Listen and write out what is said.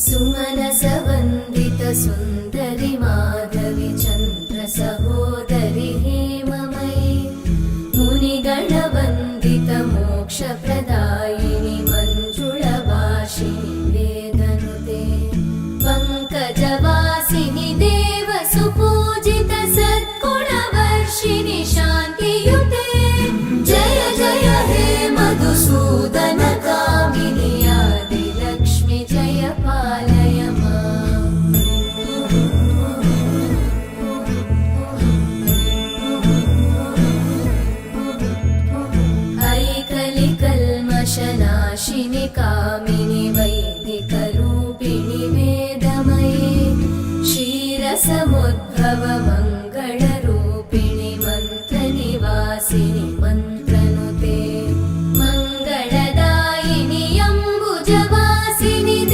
सुमनसवन्दित सुन्दरि माधवि चन्द्र सहोदरि हेममयि मुनिगणवन्दित मोक्षप्रदायिनि मञ्जुळभाषिणि वेदनुते पङ्कजवासिनि देवसुपूजित सद्गुणवर्षिणि शान्तियुते जय जय हे मधुसूदन कामिनि आदिलक्ष्मि जय पालय माम्। ऐकलिकल्मषनाशिनि कामिनि